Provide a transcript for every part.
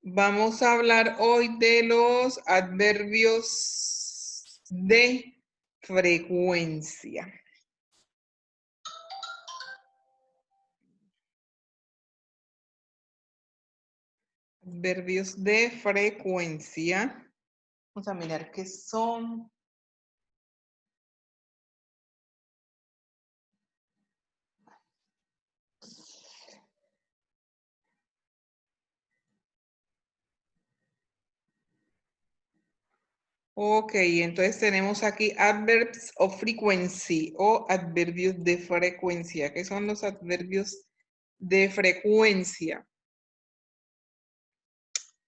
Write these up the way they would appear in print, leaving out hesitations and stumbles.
Vamos a hablar hoy de los adverbios de frecuencia. Adverbios de frecuencia. Vamos a mirar qué son. Ok, entonces tenemos aquí adverbs of frequency o adverbios de frecuencia. ¿Qué son los adverbios de frecuencia?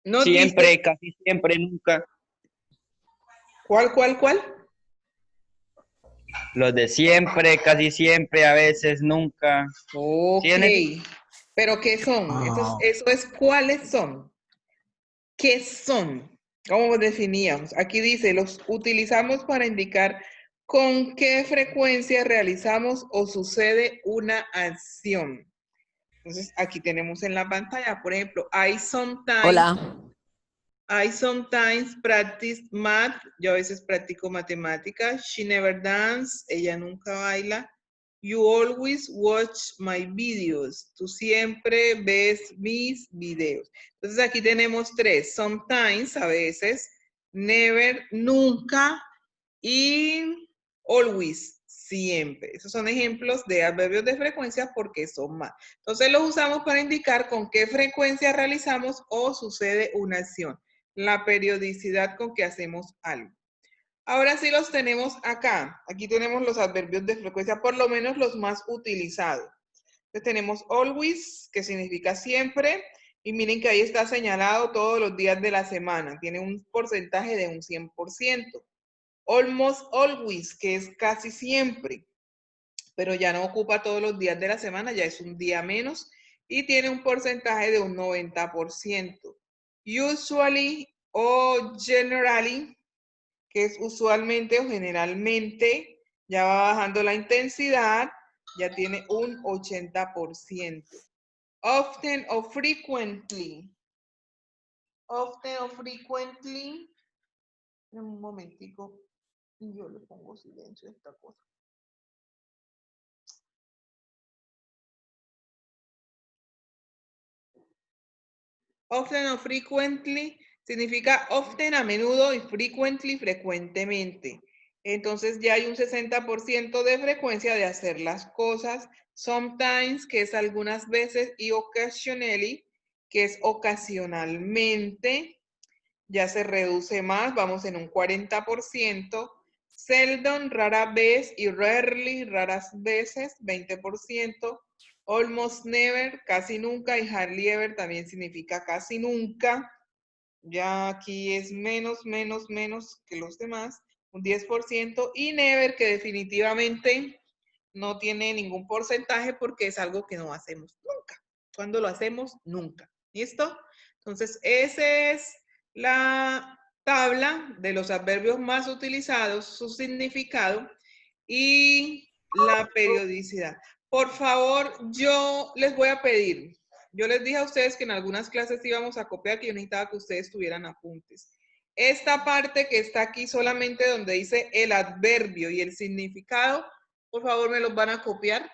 Nos dice, Siempre, casi siempre, nunca. ¿cuál? Los de siempre, casi siempre, a veces, nunca. Ok, ¿Tienes? pero ¿qué son? Eso es cuáles son. ¿Qué son? ¿Cómo los definíamos? Aquí dice, los utilizamos para indicar con qué frecuencia realizamos o sucede una acción. Entonces, aquí tenemos en la pantalla, por ejemplo, Hola. I sometimes practice math. Yo a veces practico matemáticas. She never dance. Ella nunca baila. You always watch my videos. Tú siempre ves mis videos. Entonces aquí tenemos tres. Sometimes, a veces. Never, nunca. Y always, siempre. Esos son ejemplos de adverbios de frecuencia porque son más. Entonces los usamos para indicar con qué frecuencia realizamos o sucede una acción. La periodicidad con que hacemos algo. Ahora sí los tenemos acá. Aquí tenemos los adverbios de frecuencia, por lo menos los más utilizados. Entonces tenemos always, que significa siempre, y miren que ahí está señalado todos los días de la semana. Tiene un porcentaje de un 100%. Almost always, que es casi siempre, pero ya no ocupa todos los días de la semana, ya es un día menos, y tiene un porcentaje de un 90%. Usually o generally, que es usualmente o generalmente, ya va bajando la intensidad, ya tiene un 80%. Often o frequently. Often o frequently. Un momentico, yo le pongo silencio a esta cosa. Often o frequently significa often, a menudo, y frequently, frecuentemente. Entonces ya hay un 60% de frecuencia de hacer las cosas. Sometimes, que es algunas veces, y occasionally, que es ocasionalmente. Ya se reduce más, vamos en un 40%. Seldom, rara vez, y rarely, raras veces, 20%. Almost never, casi nunca, y hardly ever también significa casi nunca. Ya aquí es menos que los demás, un 10%. Y never, que definitivamente no tiene ningún porcentaje porque es algo que no hacemos nunca. ¿Cuándo lo hacemos? Nunca. ¿Listo? Entonces, esa es la tabla de los adverbios más utilizados, su significado y la periodicidad. Por favor, yo les voy a pedir, yo les dije a ustedes que en algunas clases íbamos a copiar, que yo necesitaba que ustedes tuvieran apuntes. Esta parte que está aquí solamente donde dice el adverbio y el significado, por favor, me los van a copiar.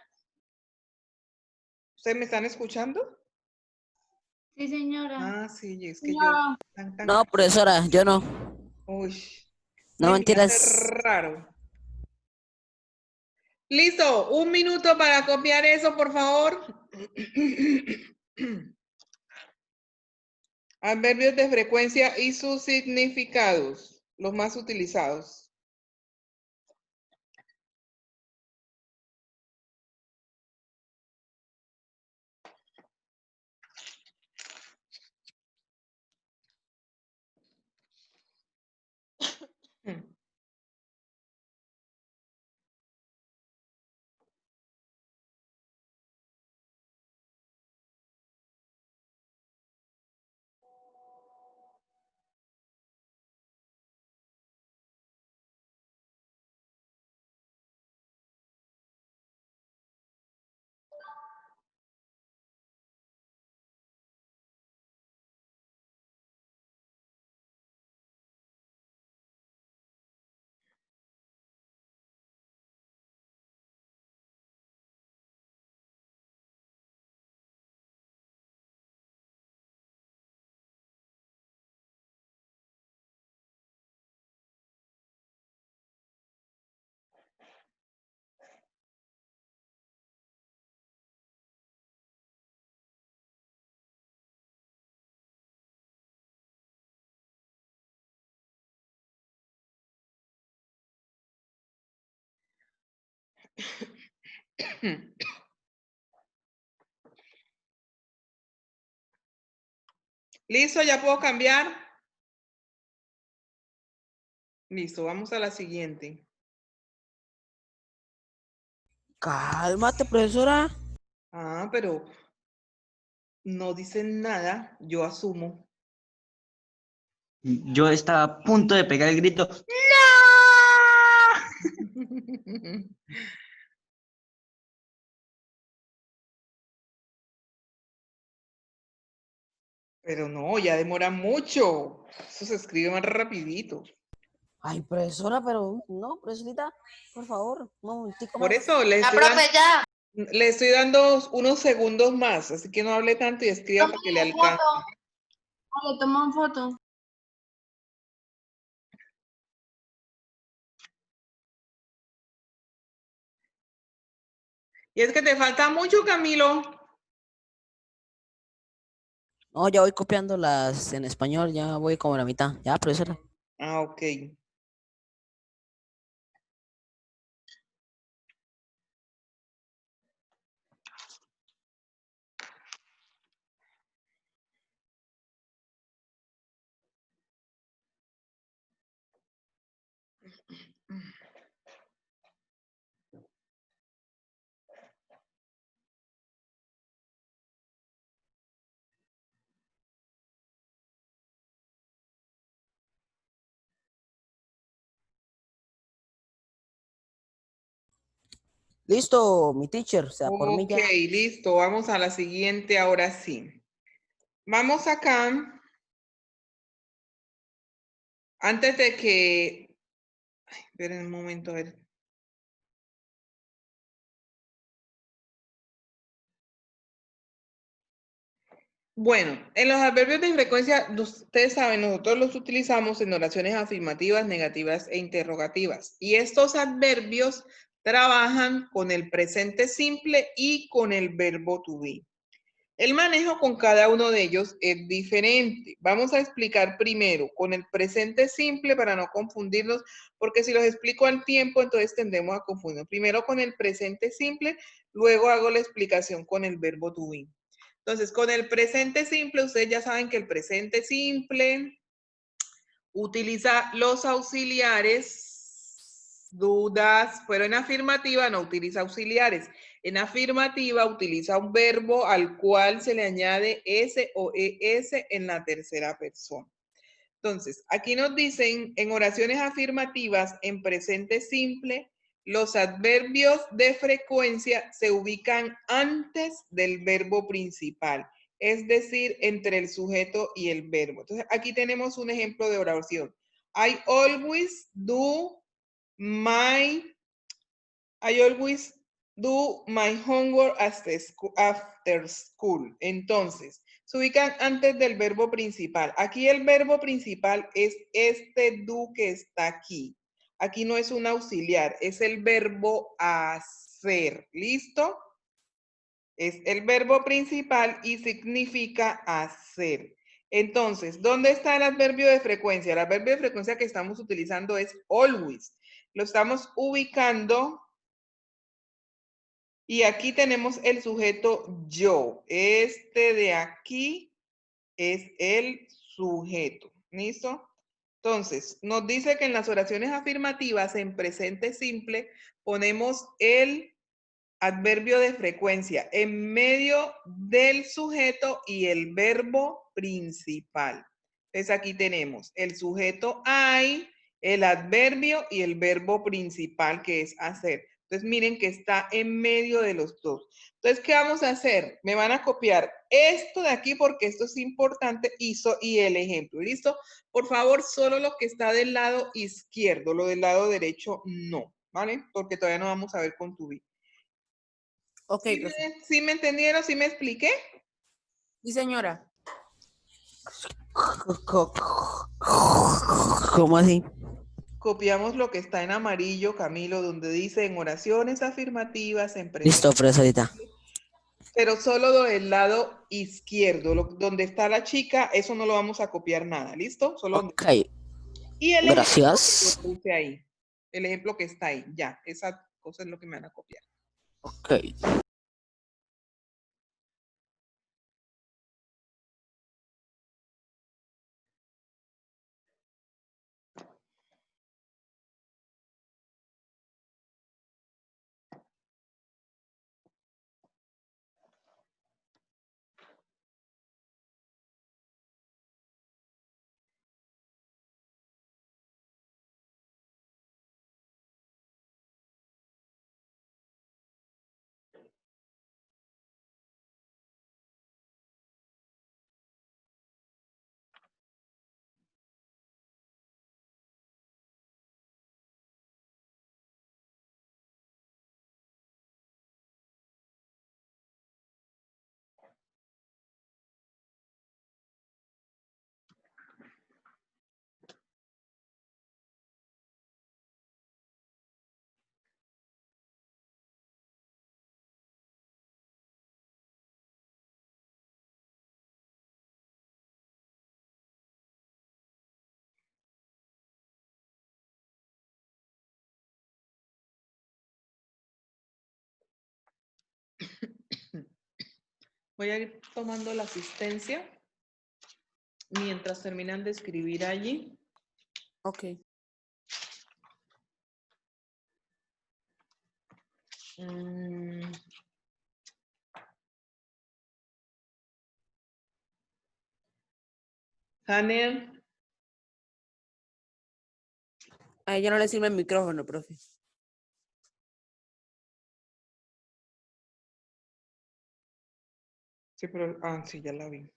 ¿Ustedes me están escuchando? Sí, señora. Ah, sí, es que yo... No, profesora, yo no. Uy, No se me hace mentiras. raro. Listo, un minuto para copiar eso, por favor. Adverbios de frecuencia y sus significados, los más utilizados. ¿Listo? ¿Ya puedo cambiar? Listo, vamos a la siguiente. Cálmate, profesora. Ah, pero no dicen nada, yo asumo. Yo estaba a punto de pegar el grito. Pero no, ya demora mucho. Eso se escribe más rapidito. Ay, profesora, pero no, profesorita, por favor, un momentico Por más. eso le estoy dando unos segundos más, así que no hable tanto y escriba para que le alcance. Le toman foto. Y es que te falta mucho, Camilo. No, ya voy copiando las en español, ya voy como a la mitad. Ya, profesora. Ah, ok. Listo, mi teacher, o sea, por mí Ok, ya. listo. Vamos a la siguiente ahora sí. Vamos acá. Antes de que... Ay, esperen un momento, a ver. Bueno, en los adverbios de frecuencia, ustedes saben, nosotros los utilizamos en oraciones afirmativas, negativas e interrogativas. Y estos adverbios trabajan con el presente simple y con el verbo to be. El manejo con cada uno de ellos es diferente. Vamos a explicar primero con el presente simple para no confundirnos, porque si los explico al tiempo, entonces tendemos a confundirnos. Primero con el presente simple, luego hago la explicación con el verbo to be. Entonces, con el presente simple, ustedes ya saben que el presente simple utiliza los auxiliares. Dudas, pero en afirmativa no utiliza auxiliares. En afirmativa utiliza un verbo al cual se le añade S o ES en la tercera persona. Entonces, aquí nos dicen en oraciones afirmativas, en presente simple, los adverbios de frecuencia se ubican antes del verbo principal, es decir, entre el sujeto y el verbo. Entonces, aquí tenemos un ejemplo de oración. I always do my homework after school. Entonces, se ubican antes del verbo principal. Aquí el verbo principal es este do que está aquí. Aquí no es un auxiliar, es el verbo hacer. ¿Listo? Es el verbo principal y significa hacer. Entonces, ¿dónde está el adverbio de frecuencia? El adverbio de frecuencia que estamos utilizando es always. Lo estamos ubicando y aquí tenemos el sujeto yo. Este de aquí es el sujeto. ¿Listo? Entonces, nos dice que en las oraciones afirmativas en presente simple ponemos el adverbio de frecuencia en medio del sujeto y el verbo principal. Entonces aquí tenemos el sujeto I, el adverbio y el verbo principal que es hacer. Entonces miren que está en medio de los dos. Entonces, ¿qué vamos a hacer? Me van a copiar esto de aquí porque esto es importante y el ejemplo. ¿Listo? Por favor, solo lo que está del lado izquierdo, lo del lado derecho no, ¿vale? Porque todavía no vamos a ver con tu vida. Ok, ¿Sí profe. ¿Sí me entendieron? ¿Sí me expliqué? Sí, señora. ¿Cómo así? Copiamos lo que está en amarillo, Camilo, donde dice en oraciones afirmativas, en presente, Listo, profesorita. pero solo del lado izquierdo, donde está la chica, eso no lo vamos a copiar nada, ¿listo? Solo donde... Ok, Y el ejemplo que yo gracias. puse ahí, el ejemplo que está ahí, ya, esa cosa es lo que me van a copiar. Ok. Voy a ir tomando la asistencia mientras terminan de escribir allí. Ok. Mm. Hanel, A ella no le sirve el micrófono, profe. sí, pero, sí, ya la vi.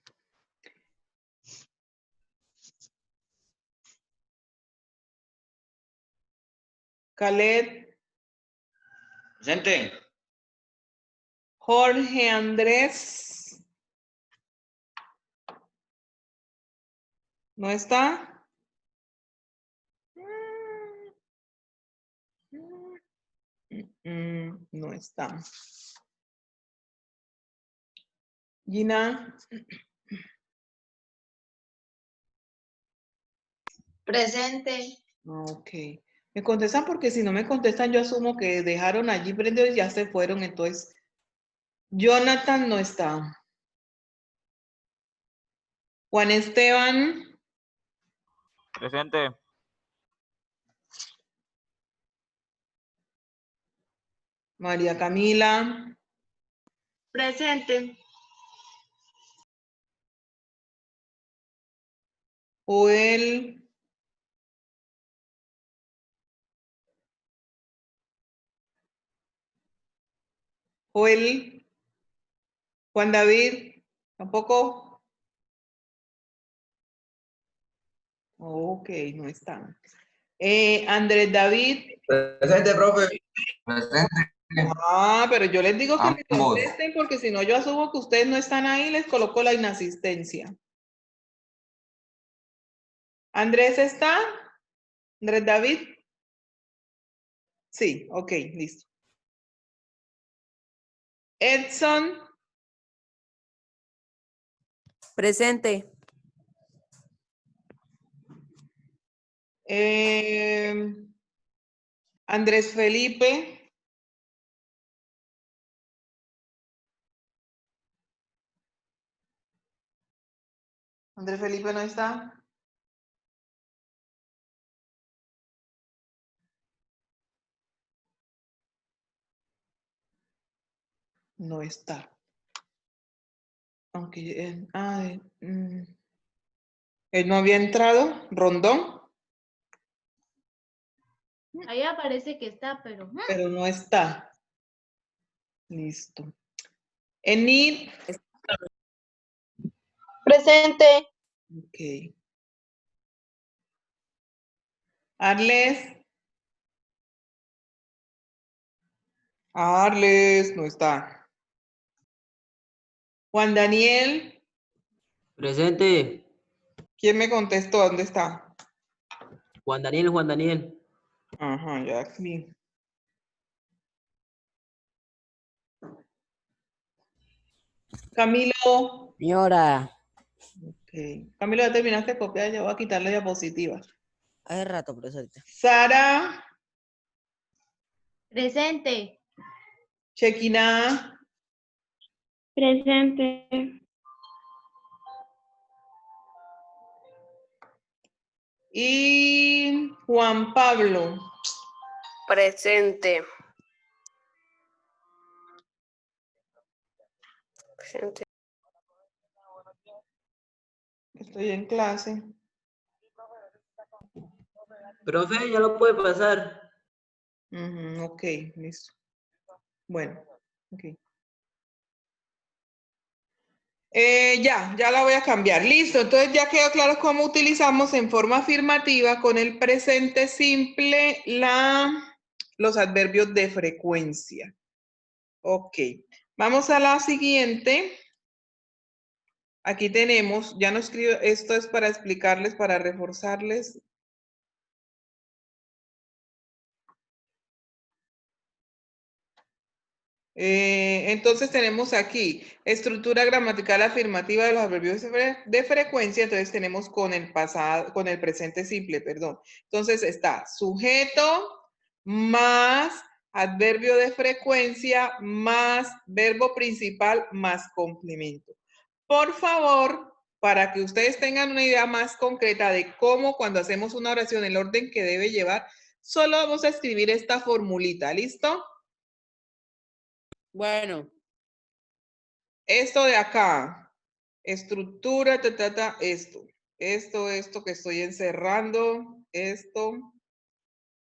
Khaled, Presente. Jorge Andrés. ¿No está? No está. Gina, Presente. ok. Me contestan porque si no me contestan, yo asumo que dejaron allí prendido y ya se fueron. Entonces, Jonathan no está. Juan Esteban, Presente. María Camila, Presente. Joel, Joel, Juan David, tampoco. Ok, no están. Andrés David. Presente, profe. Presente. Pero yo les digo que me Ambos. contesten porque si no yo asumo que ustedes no están ahí, les coloco la inasistencia. ¿Andrés está? ¿Andrés David? Sí, ok, listo. Edson, Presente. Andrés Felipe. Andrés Felipe no está. No está. Aunque él no había entrado. Rondón, Ahí aparece que está, pero... pero no está. Listo. Enid. Presente. Ok. Arles. Arles no está. Juan Daniel. Presente. ¿Quién me contestó? ¿Dónde está? Juan Daniel, Juan Daniel. Ajá, ya aquí. Camilo. Señora, Ok. Camilo, ya terminaste de copiar, ya voy a quitarle diapositiva. hace rato, profesorita. Sara. Presente. Chequina. Presente. Y Juan Pablo. Presente. Presente. Estoy en clase. Profe, ya lo puede pasar. Ujú, ok, listo. Bueno, ok. Ya la voy a cambiar. Listo, entonces ya quedó claro cómo utilizamos en forma afirmativa con el presente simple los adverbios de frecuencia. Ok, vamos a la siguiente. Aquí tenemos, ya no escribo, esto es para explicarles, para reforzarles. Entonces tenemos aquí estructura gramatical afirmativa de los adverbios de frecuencia. Entonces tenemos con el pasado, con el presente simple, perdón. Entonces está sujeto más adverbio de frecuencia más verbo principal más complemento. Por favor, para que ustedes tengan una idea más concreta de cómo cuando hacemos una oración, el orden que debe llevar, solo vamos a escribir esta formulita, ¿listo? Bueno. Esto de acá, estructura, esto que estoy encerrando, esto.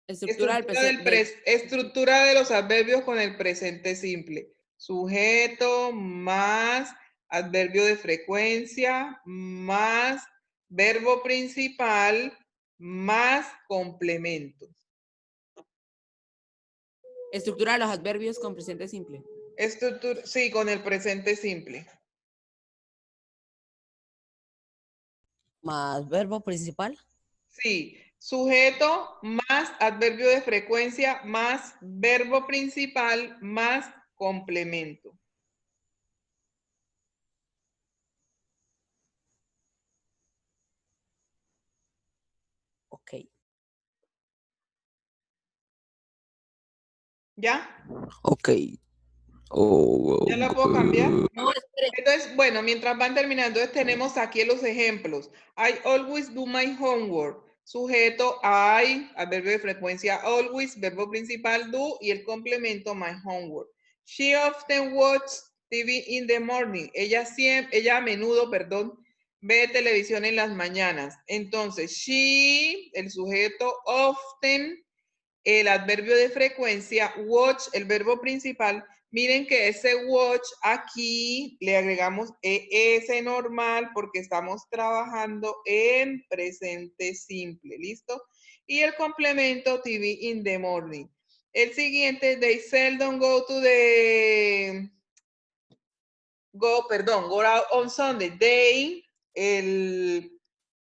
Estructura del Estructura de los adverbios con el presente simple. Sujeto más adverbio de frecuencia más verbo principal más complemento. Estructura de los adverbios con presente simple. Estructura, sí, con el presente simple. Más verbo principal. Sí, sujeto más adverbio de frecuencia más verbo principal más complemento. Ok. ¿Ya? Ok. ¿Ya la puedo cambiar? No, espere. Entonces, bueno, mientras van terminando, tenemos aquí los ejemplos. I always do my homework. Sujeto I, adverbio de frecuencia always, verbo principal do y el complemento my homework. She often watches TV in the morning. Ella a menudo, ve televisión en las mañanas. Entonces, she, el sujeto, often, el adverbio de frecuencia, watch, el verbo principal. Miren que ese watch aquí le agregamos ES normal porque estamos trabajando en presente simple, ¿listo? Y el complemento TV in the morning. El siguiente, they seldom go out on Sunday. They, el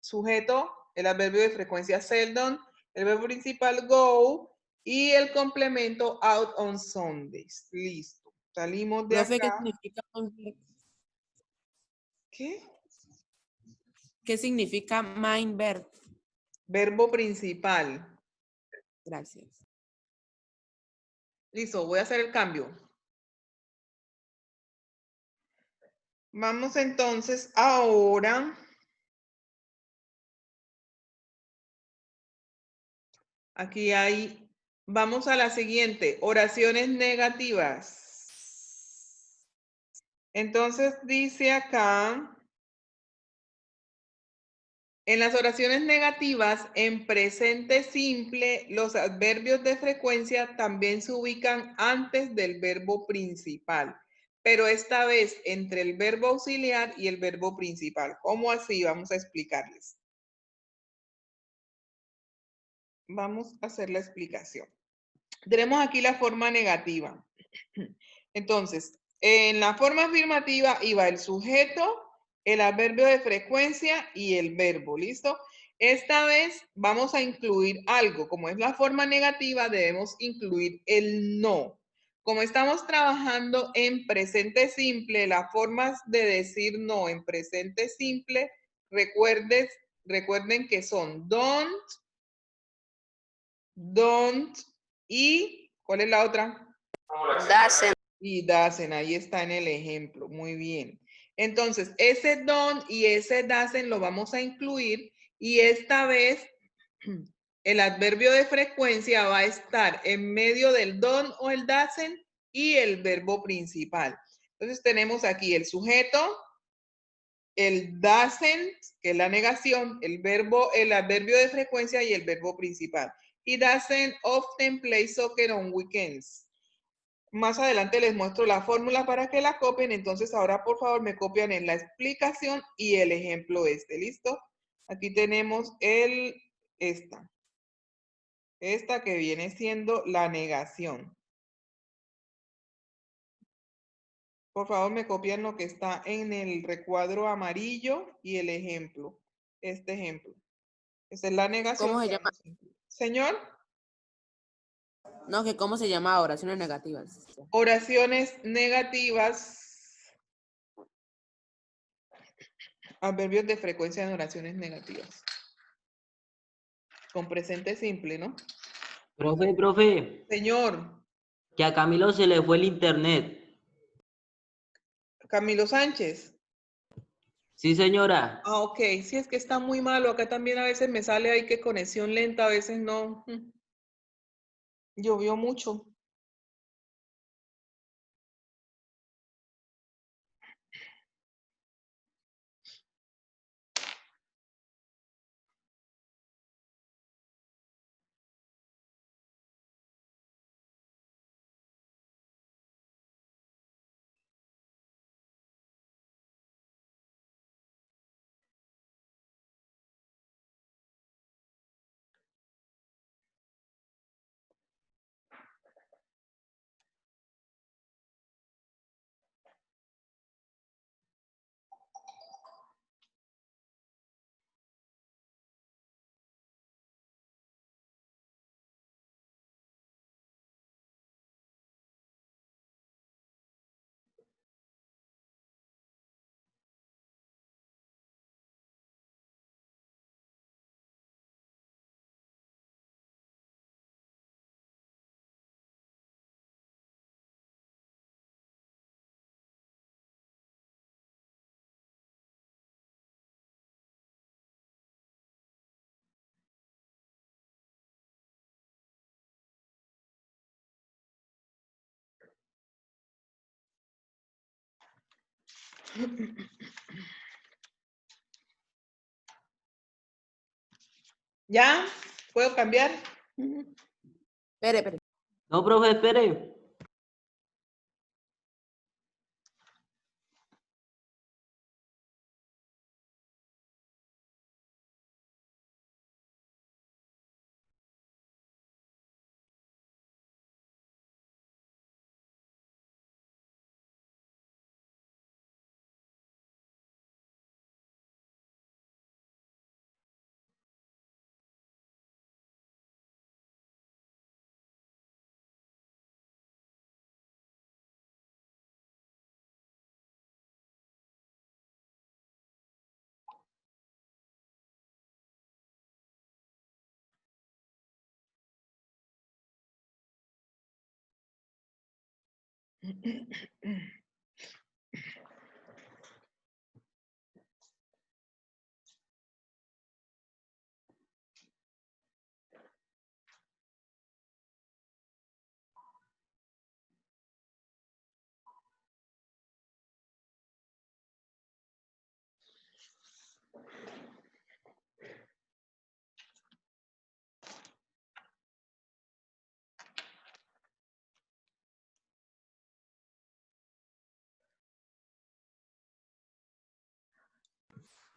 sujeto, el adverbio de frecuencia seldom, el verbo principal go y el complemento out on Sundays. Listo. Salimos de Profe, ¿qué acá. significa ¿Qué? ¿Qué significa mein Verb? Verbo principal. Gracias. Listo, voy a hacer el cambio. Vamos entonces ahora aquí hay, vamos a la siguiente, oraciones negativas. Entonces dice acá, en las oraciones negativas, en presente simple, los adverbios de frecuencia también se ubican antes del verbo principal, pero esta vez entre el verbo auxiliar y el verbo principal. ¿Cómo así? Vamos a explicarles. Vamos a hacer la explicación. Tenemos aquí la forma negativa. Entonces, en la forma afirmativa iba el sujeto, el adverbio de frecuencia y el verbo, ¿listo? Esta vez vamos a incluir algo. Como es la forma negativa, debemos incluir el no. Como estamos trabajando en presente simple, las formas de decir no en presente simple, recuerden que son don't y ¿Cuál es la otra? Doesn't. Y doesn't, ahí está en el ejemplo. Muy bien. Entonces, ese don't y ese doesn't lo vamos a incluir y esta vez el adverbio de frecuencia va a estar en medio del don't o el doesn't y el verbo principal. Entonces tenemos aquí el sujeto, el doesn't, que es la negación, el adverbio de frecuencia y el verbo principal. He doesn't often play soccer on weekends. Más adelante les muestro la fórmula para que la copien. Entonces ahora por favor me copian en la explicación y el ejemplo ¿listo? Aquí tenemos esta que viene siendo la negación. Por favor me copian lo que está en el recuadro amarillo y el ejemplo. Este ejemplo. Esta es la negación. ¿Cómo se llama? Señor. No, que cómo se llama oraciones negativas. Oraciones negativas. Adverbios de frecuencia en oraciones negativas. Con presente simple, ¿no? Profe, Señor. que a Camilo se le fue el internet. Camilo Sánchez. Sí, señora. Ah, ok. Sí, es que está muy malo. Acá también a veces me sale ahí que conexión lenta, a veces no. Llovió mucho. ¿Ya? ¿Puedo cambiar? Espere. No, profe, espere.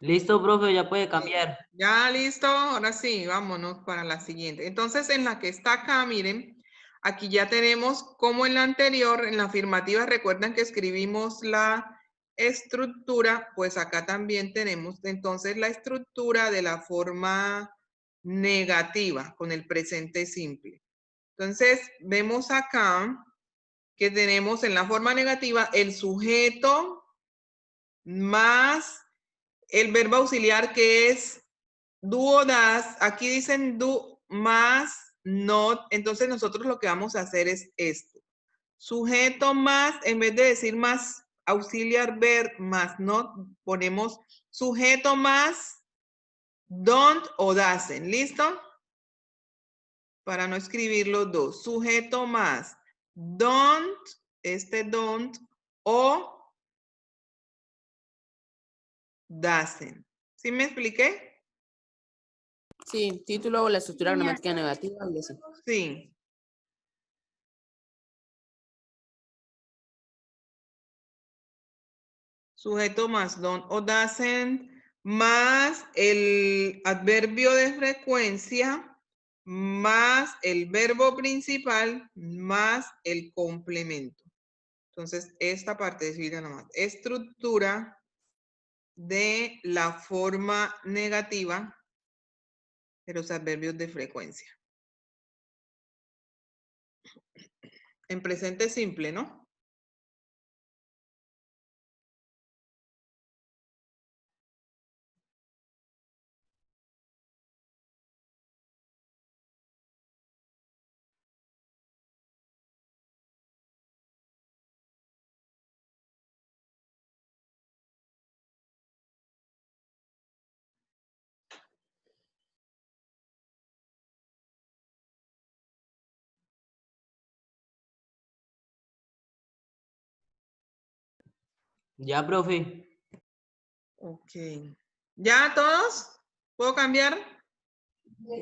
Listo, profe, ya puede cambiar. Ya, listo. Ahora sí, vámonos para la siguiente. Entonces, en la que está acá, miren, aquí ya tenemos como en la anterior, en la afirmativa, recuerdan que escribimos la estructura, pues acá también tenemos entonces la estructura de la forma negativa con el presente simple. Entonces, vemos acá que tenemos en la forma negativa el sujeto más el verbo auxiliar que es do o das. Aquí dicen do más not. Entonces nosotros lo que vamos a hacer es esto. Sujeto más, en vez de decir más auxiliar ver más not, ponemos sujeto más don't o doesn't. ¿Listo? Para no escribir los dos. Sujeto más don't, don't, o doesn't. ¿Sí me expliqué? Sí, título o la estructura gramática negativa y así. Sí. Sujeto más don't o doesn't, más el adverbio de frecuencia, más el verbo principal, más el complemento. Entonces, esta parte es nomás. Estructura de la forma negativa de los adverbios de frecuencia. En presente simple, ¿no? Ya, profe. Ok. ¿Ya todos? ¿Puedo cambiar?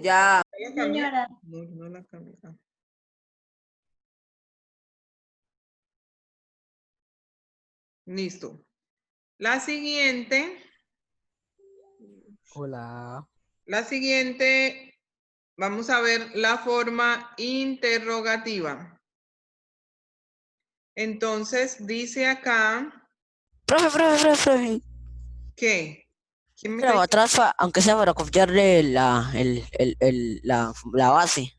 Ya. ¿La cambié? No, no la cambié. Ah. Listo. La siguiente. Hola. La siguiente, vamos a ver la forma interrogativa. Entonces, dice acá Profe. que... ¿Quién me Pero está atrás, aunque sea para copiarle la base,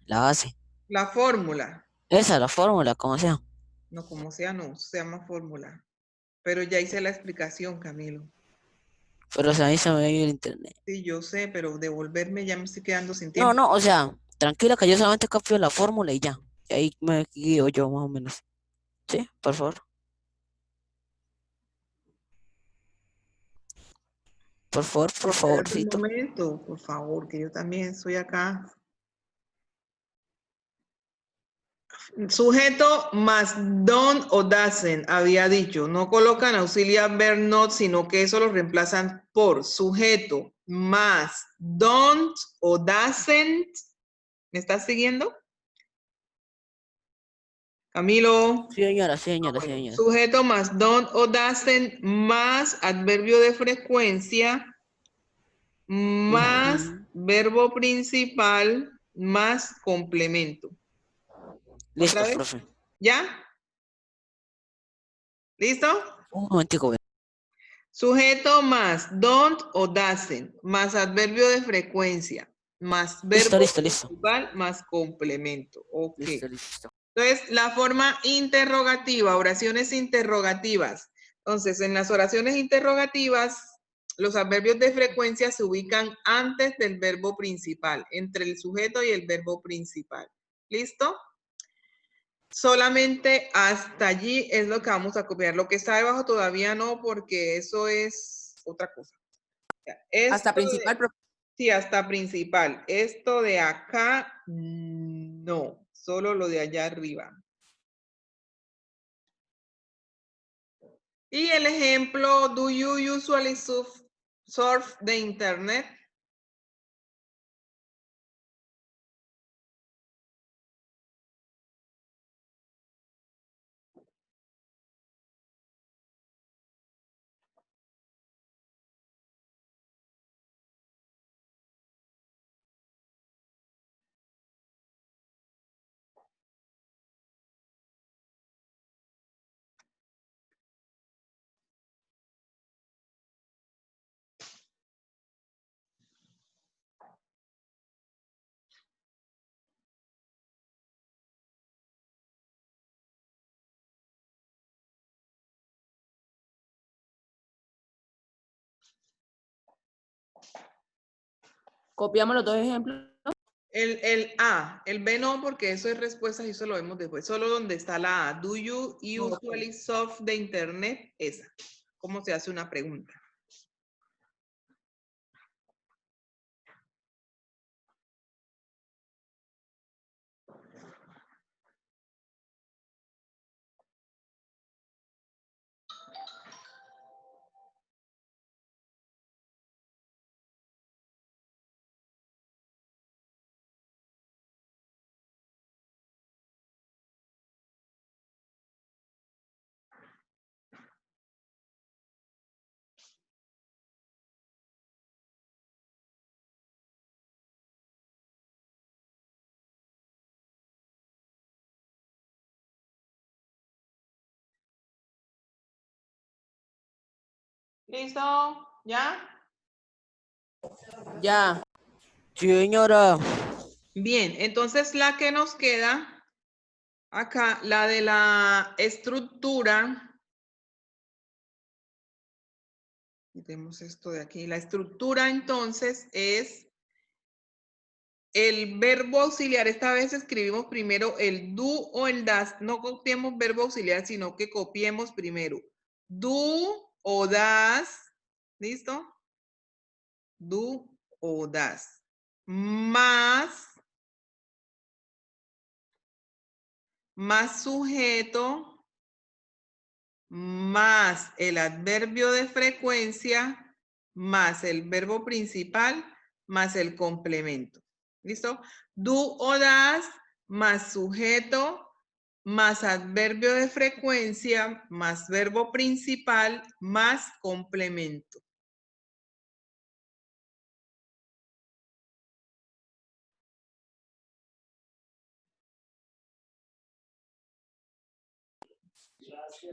La fórmula. Esa, la fórmula, como sea. No, como sea, no, se llama fórmula. Pero ya hice la explicación, Camilo. Pero se ahí se me va a ir el internet. Sí, yo sé, pero devolverme ya me estoy quedando sin tiempo. No, o sea, tranquila que yo solamente copio la fórmula y ya. Y ahí me guío yo más o menos. Sí, por favor. Por Espérate un favorcito. momento, por favor, que yo también estoy acá. Sujeto más don't o doesn't, había dicho. No colocan auxiliar verb not, sino que eso lo reemplazan por sujeto más don't o doesn't. ¿Me estás siguiendo? Camilo. Sí, señora. Sujeto más don't o doesn't más adverbio de frecuencia más verbo principal más complemento. Listo, ¿Otra vez? profe. ¿Ya? ¿Listo? Un momentico. Sujeto más don't o doesn't, más adverbio de frecuencia, más verbo Listo. principal, más complemento. Ok. Listo. Entonces, la forma interrogativa, oraciones interrogativas. Entonces, en las oraciones interrogativas, los adverbios de frecuencia se ubican antes del verbo principal, entre el sujeto y el verbo principal. ¿Listo? Solamente hasta allí es lo que vamos a copiar. Lo que está debajo todavía no, porque eso es otra cosa. Hasta principal, profe. Sí, hasta principal. Esto de acá, no. Solo lo de allá arriba. Y el ejemplo, do you usually surf the internet? Copiamos los dos ejemplos. El A, el B no, porque eso es respuestas y eso lo vemos después. Solo donde está la A. Do you usually surf the internet? Esa. ¿Cómo se hace una pregunta? ¿Listo? ¿Ya? Ya. Sí, señora. Bien, entonces la que nos queda acá, la de la estructura. Quitemos esto de aquí. La estructura entonces es el verbo auxiliar. Esta vez escribimos primero el do o el das. No copiemos verbo auxiliar, sino que copiemos primero do o das. ¿Listo? Do o das. Más sujeto, más el adverbio de frecuencia, más el verbo principal, más el complemento. ¿Listo? Do o das, más sujeto, más adverbio de frecuencia, más verbo principal, más complemento.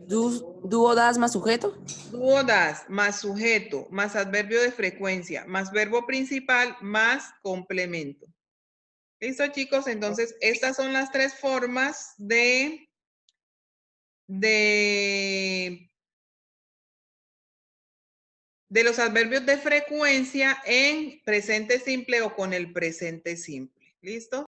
¿Dúo das más sujeto? Do o das, más sujeto, más adverbio de frecuencia, más verbo principal, más complemento. ¿Listo, chicos? Entonces, estas son las tres formas de los adverbios de frecuencia en presente simple o con el presente simple. ¿Listo?